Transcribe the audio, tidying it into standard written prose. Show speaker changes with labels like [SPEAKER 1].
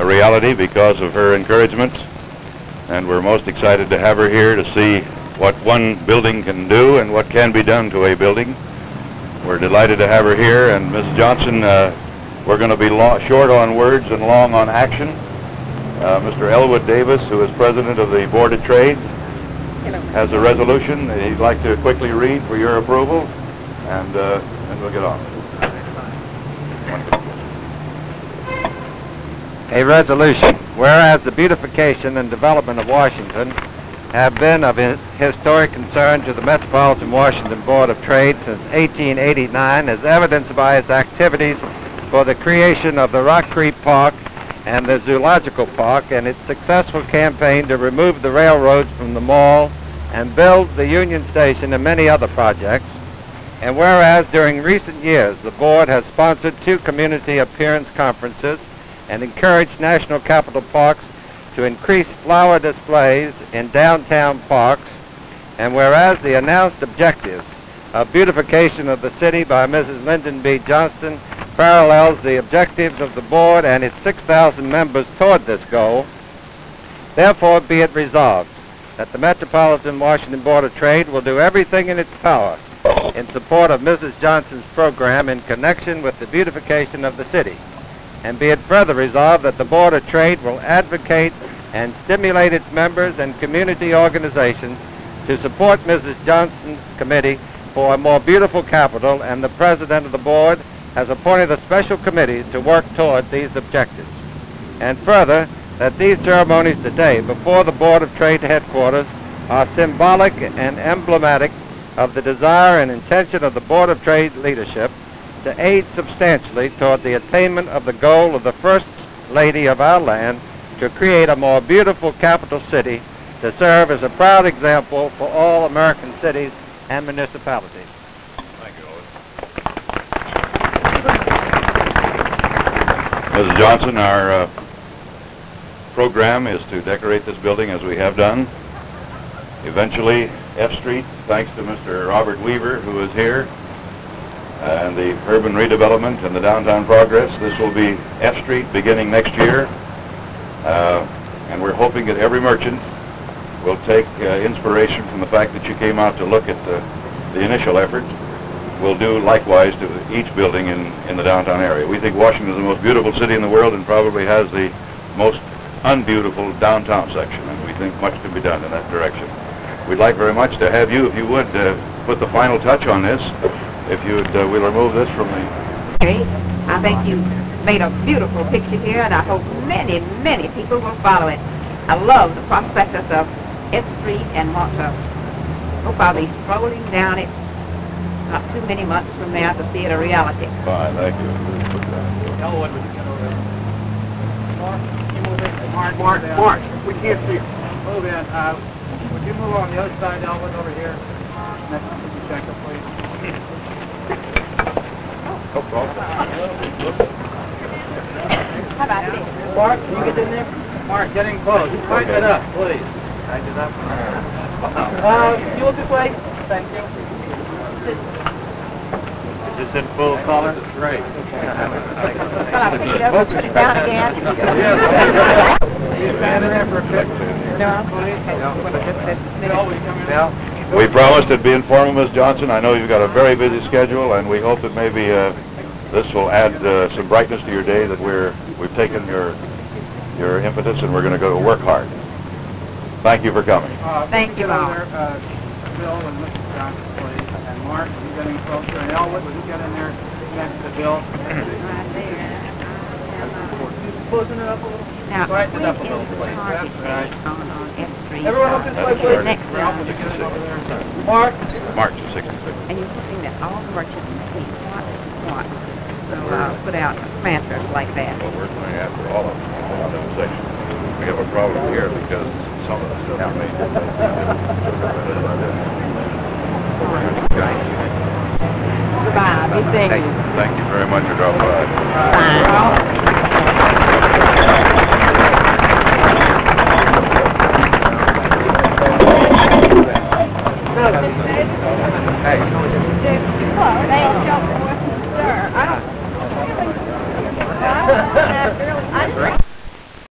[SPEAKER 1] a reality because of her encouragement, and we're most excited to have her here to see what one building can do and what can be done to a building. We're delighted to have her here, and Mrs. Johnson, we're going to be short on words and long on action. Mr. Elwood Davis, who is president of the Board of Trade, has a resolution that he'd like to quickly read for your approval, and then we'll get on.
[SPEAKER 2] A resolution. Whereas the beautification and development of Washington have been of historic concern to the Metropolitan Washington Board of Trade since 1889, as evidenced by its activities for the creation of the Rock Creek Park and the Zoological Park, and its successful campaign to remove the railroads from the mall and build the Union Station and many other projects. And whereas during recent years the board has sponsored 2 community appearance conferences and encouraged national capital parks to increase flower displays in downtown parks, and whereas the announced objectives of beautification of the city by Mrs. Lyndon B. Johnson parallels the objectives of the board and its 6,000 members toward this goal, therefore be it resolved that the Metropolitan Washington Board of Trade will do everything in its power in support of Mrs. Johnson's program in connection with the beautification of the city. And be it further resolved that the Board of Trade will advocate and stimulate its members and community organizations to support Mrs. Johnson's committee for a more beautiful capital, and the President of the Board has appointed a special committee to work toward these objectives. And further, that these ceremonies today before the Board of Trade headquarters are symbolic and emblematic of the desire and intention of the Board of Trade leadership to aid substantially toward the attainment of the goal of the First Lady of our land to create a more beautiful capital city to serve as a proud example for all American cities and municipalities.
[SPEAKER 1] Thank you, Elwood. Mrs. Johnson, our program is to decorate this building as we have done. Eventually, F Street, thanks to Mr. Robert Weaver, who is here, and the urban redevelopment and the downtown progress. This will be F Street beginning next year, and we're hoping that every merchant will take inspiration from the fact that you came out to look at the initial effort. We'll do likewise to each building in the downtown area. We think Washington is the most beautiful city in the world and probably has the most unbeautiful downtown section, and we think much can be done in that direction. We'd like very much to have you, if you would, put the final touch on this. If you'd, we'll remove this from the...
[SPEAKER 3] I think you made a beautiful picture here, and I hope many, many people will follow it. I love the prospectus of F Street and want to hope I'll be strolling down it not too many months from now to see it a reality.
[SPEAKER 1] Fine, thank you.
[SPEAKER 4] Elwood, would you get over there? Mark, we can't see you. Move in. Would you move on the other side, Elwood, over here? Next to the checker, please.
[SPEAKER 1] No problem.
[SPEAKER 3] How about this?
[SPEAKER 4] Mark, can you get in there? Mark, getting close. Tighten it up, please. Tighten it up. You look this way. Thank you.
[SPEAKER 1] Is this in full color?
[SPEAKER 4] Great.
[SPEAKER 3] Put it over, put it down again.
[SPEAKER 4] You stand in there for a bit.
[SPEAKER 3] No.
[SPEAKER 1] We promised to be informal, Ms. Johnson. I know you've got a very busy schedule, and we hope that maybe this will add some brightness to your day, that we've taken your impetus and we're going to go to work hard. Thank you for coming.
[SPEAKER 3] Thank you all.
[SPEAKER 4] Bill and Mr. Johnson, please. And Mark, you getting closer. And Elwood, would you get in there next to Bill? Closing it up a little.
[SPEAKER 3] Now,
[SPEAKER 4] Brighten it up a
[SPEAKER 3] when
[SPEAKER 4] little,
[SPEAKER 3] is the
[SPEAKER 4] please.
[SPEAKER 3] target
[SPEAKER 4] That's right.
[SPEAKER 3] date on F Street?
[SPEAKER 4] Everyone up this way, please.
[SPEAKER 3] Next
[SPEAKER 4] Ralph, would you get it over there? Mark.
[SPEAKER 1] March of '66.
[SPEAKER 3] And you're hoping that all the merchants see what will put out planters like that.
[SPEAKER 1] Well, we're going after all of them on that section. We have a problem here because some of the stuff we made.
[SPEAKER 3] Goodbye. Be safe.
[SPEAKER 1] Thank you very much for dropping by.
[SPEAKER 3] Bye.